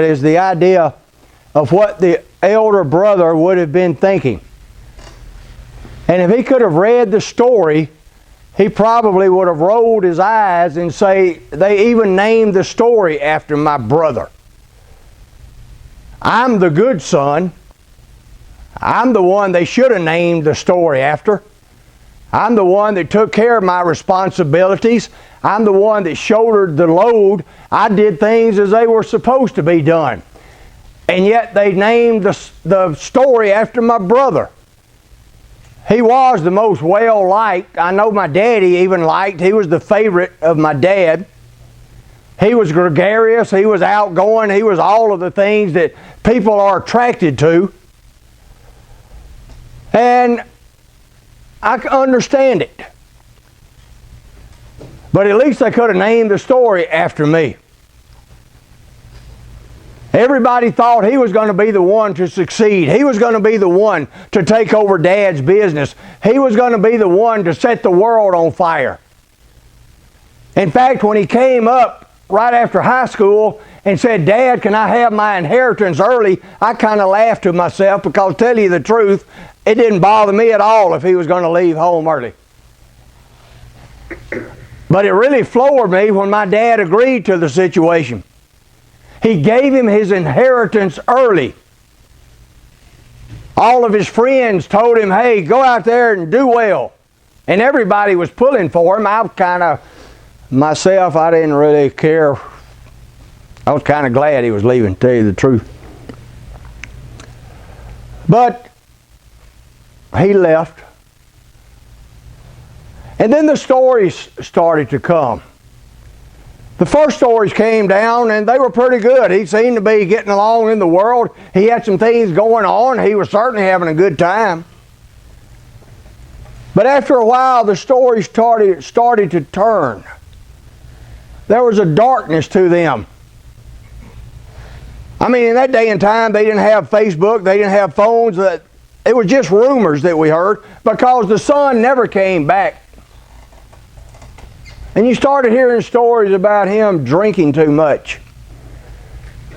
is the idea of what the elder brother would have been thinking. And if he could have read the story, he probably would have rolled his eyes and say, they even named the story after my brother. I'm the good son. I'm the one they should have named the story after. I'm the one that took care of my responsibilities. I'm the one that shouldered the load. I did things as they were supposed to be done. And yet they named the story after my brother. He was the most well-liked. I know my daddy even liked. He was the favorite of my dad. He was gregarious. He was outgoing. He was all of the things that people are attracted to. And I can understand it. But at least they could have named the story after me. Everybody thought he was going to be the one to succeed. He was going to be the one to take over Dad's business. He was going to be the one to set the world on fire. In fact, when he came up right after high school and said, "Dad, can I have my inheritance early?" I kind of laughed to myself because, to tell you the truth, it didn't bother me at all if he was going to leave home early. But it really floored me when my dad agreed to the situation. He gave him his inheritance early. All of his friends told him, "Hey, go out there and do well." And everybody was pulling for him. Myself, I didn't really care. I was kind of glad he was leaving, to tell you the truth. But he left. And then the stories started to come. The first stories came down and they were pretty good. He seemed to be getting along in the world. He had some things going on. He was certainly having a good time. But after a while, the stories started to turn. There was a darkness to them. I mean, in that day and time, they didn't have Facebook. They didn't have phones. It was just rumors that we heard because the son never came back. And you started hearing stories about him drinking too much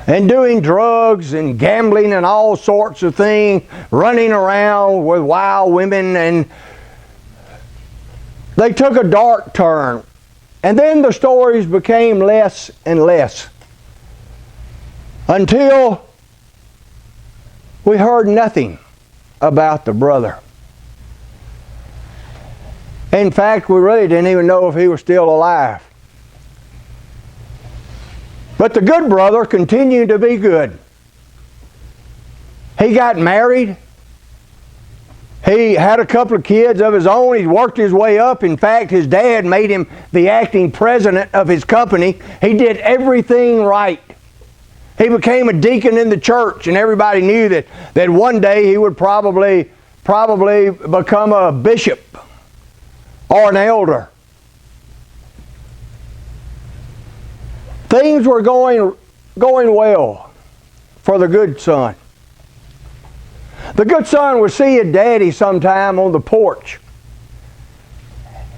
and doing drugs and gambling and all sorts of things, running around with wild women, and they took a dark turn. And then the stories became less and less until we heard nothing about the brother. In fact, we really didn't even know if he was still alive. But the good brother continued to be good. He got married. He had a couple of kids of his own. He worked his way up. In fact, his dad made him the acting president of his company. He did everything right. He became a deacon in the church, and everybody knew that one day he would probably become a bishop or an elder. Things were going well for the good son. The good son would see his daddy sometime on the porch.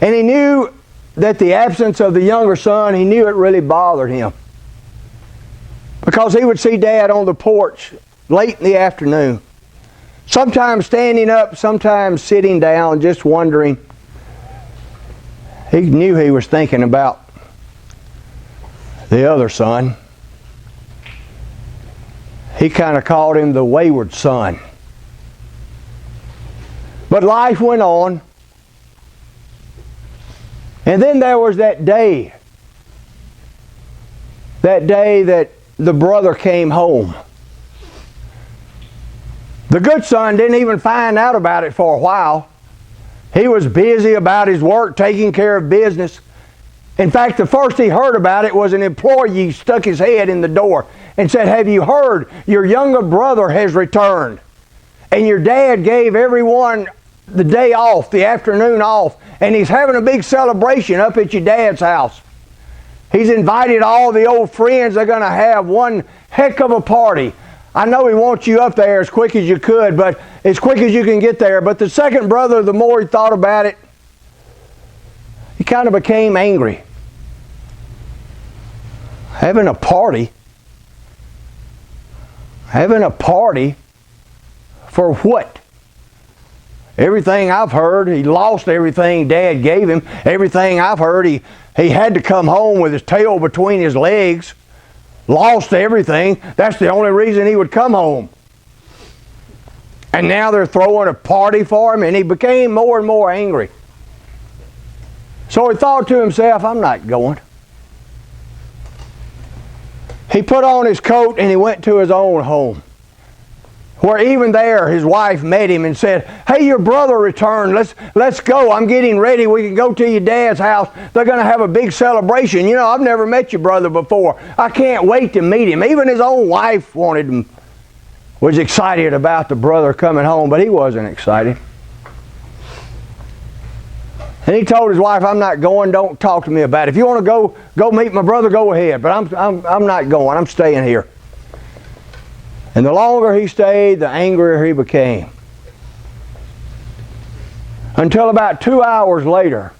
And he knew that the absence of the younger son, he knew it really bothered him. Because he would see Dad on the porch late in the afternoon. Sometimes standing up, sometimes sitting down, just wondering. He knew he was thinking about the other son. He kind of called him the wayward son. But life went on. And then there was that day. That day that the brother came home. The good son didn't even find out about it for a while. He was busy about his work, taking care of business. In fact, the first he heard about it was an employee stuck his head in the door and said, "Have you heard? Your younger brother has returned. And your dad gave everyone the day off, the afternoon off, and he's having a big celebration up at your dad's house. He's invited all the old friends. They're going to have one heck of a party. I know he wants you up there as quick as you could, but as quick as you can get there." But the second brother, the more he thought about it, he kind of became angry. Having a party? Having a party for what? Everything I've heard, he lost everything Dad gave him. Everything I've heard, he had to come home with his tail between his legs. Lost everything. That's the only reason he would come home. And now they're throwing a party for him, and he became more and more angry. So he thought to himself, I'm not going. He put on his coat and he went to his own home. Where even there his wife met him and said, hey, your brother returned. Let's go. I'm getting ready. We can go to your dad's house. They're going to have a big celebration. You know, I've never met your brother before. I can't wait to meet him. Even his own wife was excited about the brother coming home, but he wasn't excited. And he told his wife, I'm not going. Don't talk to me about it. If you want to go meet my brother, go ahead. But I'm not going. I'm staying here. And the longer he stayed, the angrier he became. Until about 2 hours later,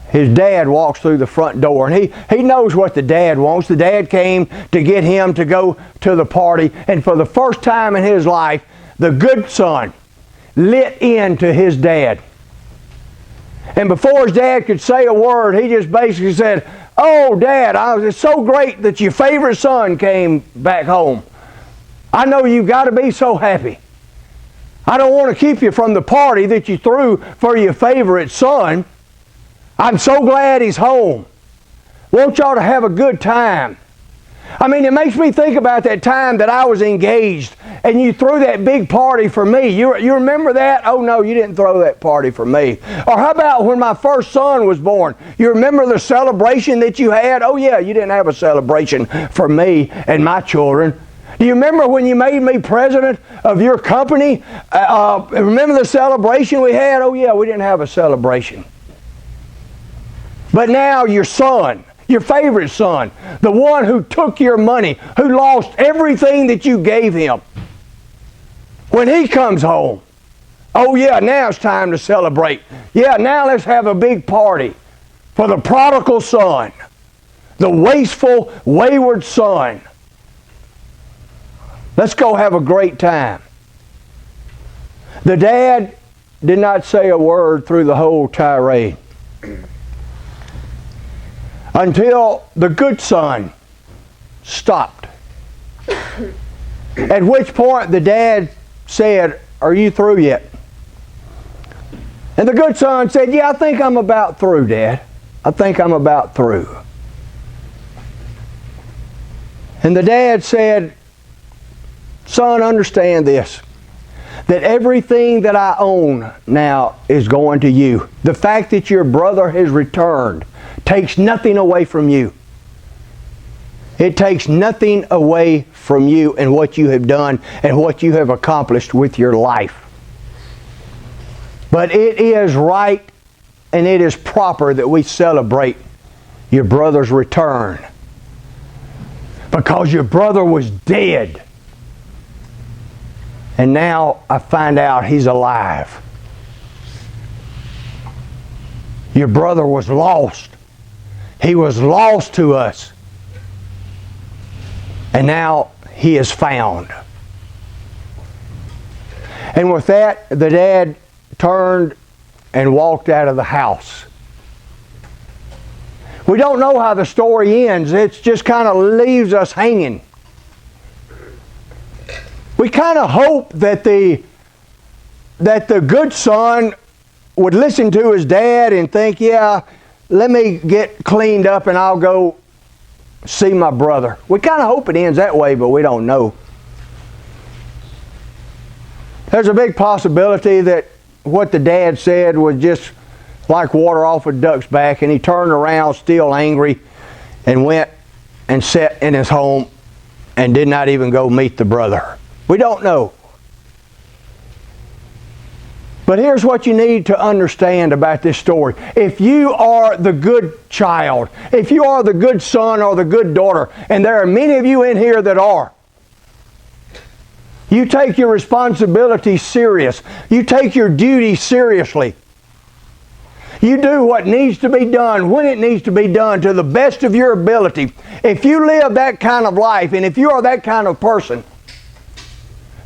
his dad walks through the front door. And he knows what the dad wants. The dad came to get him to go to the party. And for the first time in his life, the good son lit into his dad. And before his dad could say a word, he just basically said, oh, Dad, it's so great that your favorite son came back home. I know you've got to be so happy. I don't want to keep you from the party that you threw for your favorite son. I'm so glad he's home. Want y'all to have a good time. I mean, it makes me think about that time that I was engaged and you threw that big party for me. You remember that? Oh, no, you didn't throw that party for me. Or how about when my first son was born? You remember the celebration that you had? Oh, yeah, you didn't have a celebration for me and my children. Do you remember when you made me president of your company? Remember the celebration we had? Oh, yeah, we didn't have a celebration. But now your son, your favorite son, the one who took your money, who lost everything that you gave him, when he comes home, oh yeah, now it's time to celebrate. Yeah, now let's have a big party for the prodigal son, the wasteful, wayward son. Let's go have a great time. The dad did not say a word through the whole tirade until the good son stopped. At which point the dad said, are you through yet? And the good son said, yeah, I think I'm about through, Dad. I think I'm about through. And the dad said, son, understand this, that everything that I own now is going to you. The fact that your brother has returned takes nothing away from you. It takes nothing away from you and what you have done and what you have accomplished with your life. But it is right and it is proper that we celebrate your brother's return. Because your brother was dead. And now I find out he's alive. Your brother was lost. He was lost to us. And now he is found. And with that, the dad turned and walked out of the house. We don't know how the story ends. It just kind of leaves us hanging. We kind of hope that the good son would listen to his dad and think, yeah, let me get cleaned up and I'll go see my brother. We kind of hope it ends that way, but we don't know. There's a big possibility that what the dad said was just like water off a duck's back, and he turned around still angry and went and sat in his home and did not even go meet the brother. We don't know. But here's what you need to understand about this story. If you are the good child, if you are the good son or the good daughter, and there are many of you in here that are, you take your responsibility serious. You take your duty seriously. You do what needs to be done when it needs to be done to the best of your ability. If you live that kind of life, and if you are that kind of person,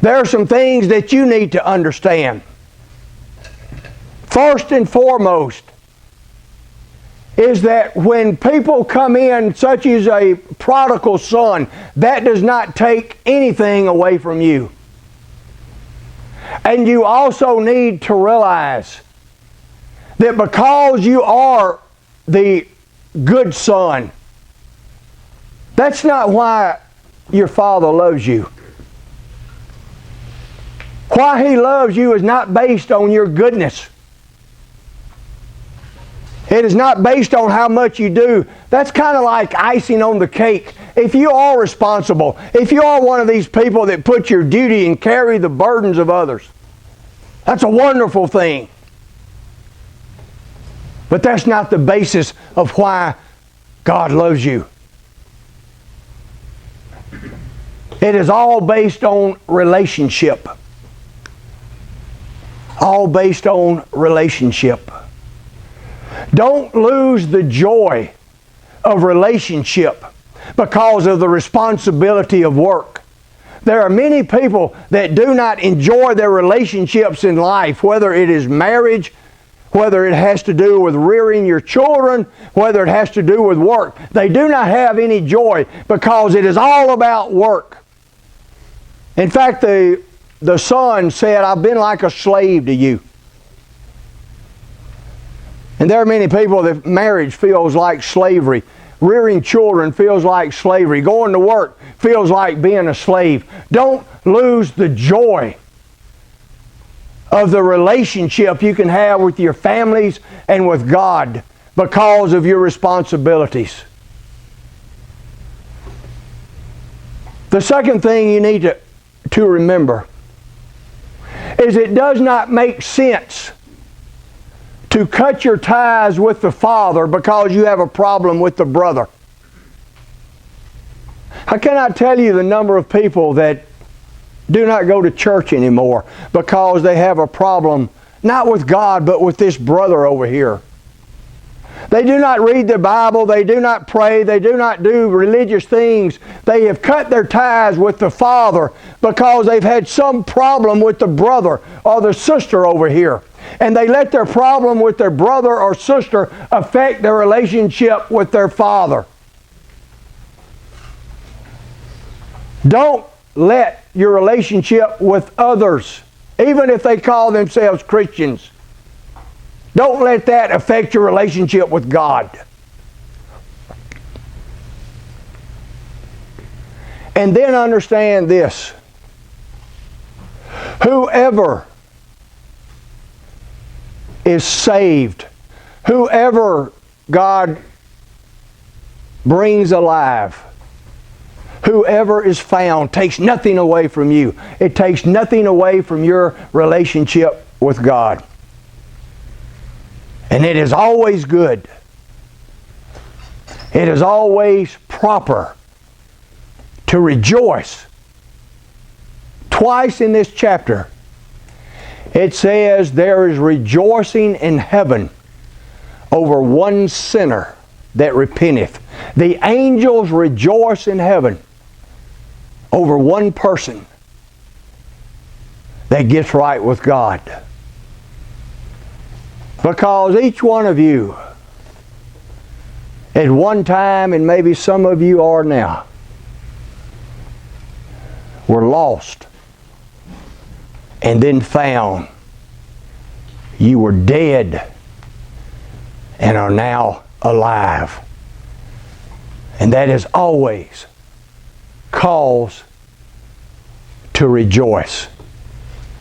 there are some things that you need to understand. First and foremost is that when people come in, such as a prodigal son, that does not take anything away from you. And you also need to realize that because you are the good son, that's not why your Father loves you. Why He loves you is not based on your goodness. It is not based on how much you do. That's kind of like icing on the cake. If you are responsible, if you are one of these people that put your duty and carry the burdens of others, that's a wonderful thing. But that's not the basis of why God loves you. It is all based on relationship. All based on relationship. Don't lose the joy of relationship because of the responsibility of work. There are many people that do not enjoy their relationships in life, whether it is marriage, whether it has to do with rearing your children, whether it has to do with work. They do not have any joy because it is all about work. In fact, the son said, "I've been like a slave to you." And there are many people that marriage feels like slavery. Rearing children feels like slavery. Going to work feels like being a slave. Don't lose the joy of the relationship you can have with your families and with God because of your responsibilities. The second thing you need to remember is it does not make sense to cut your ties with the father because you have a problem with the brother. I cannot tell you the number of people that do not go to church anymore because they have a problem, not with God, but with this brother over here. They do not read the Bible, they do not pray, they do not do religious things. They have cut their ties with the father because they've had some problem with the brother or the sister over here. And they let their problem with their brother or sister affect their relationship with their father. Don't let your relationship with others, even if they call themselves Christians, don't let that affect your relationship with God. And then understand this. Whoever is saved, whoever God brings alive, whoever is found, takes nothing away from you. It takes nothing away from your relationship with God. And it is always good. It is always proper to rejoice. Twice in this chapter, it says there is rejoicing in heaven over one sinner that repenteth. The angels rejoice in heaven over one person that gets right with God. Because each one of you, at one time, and maybe some of you are now, were lost and then found. You were dead and are now alive. And that is always cause to rejoice.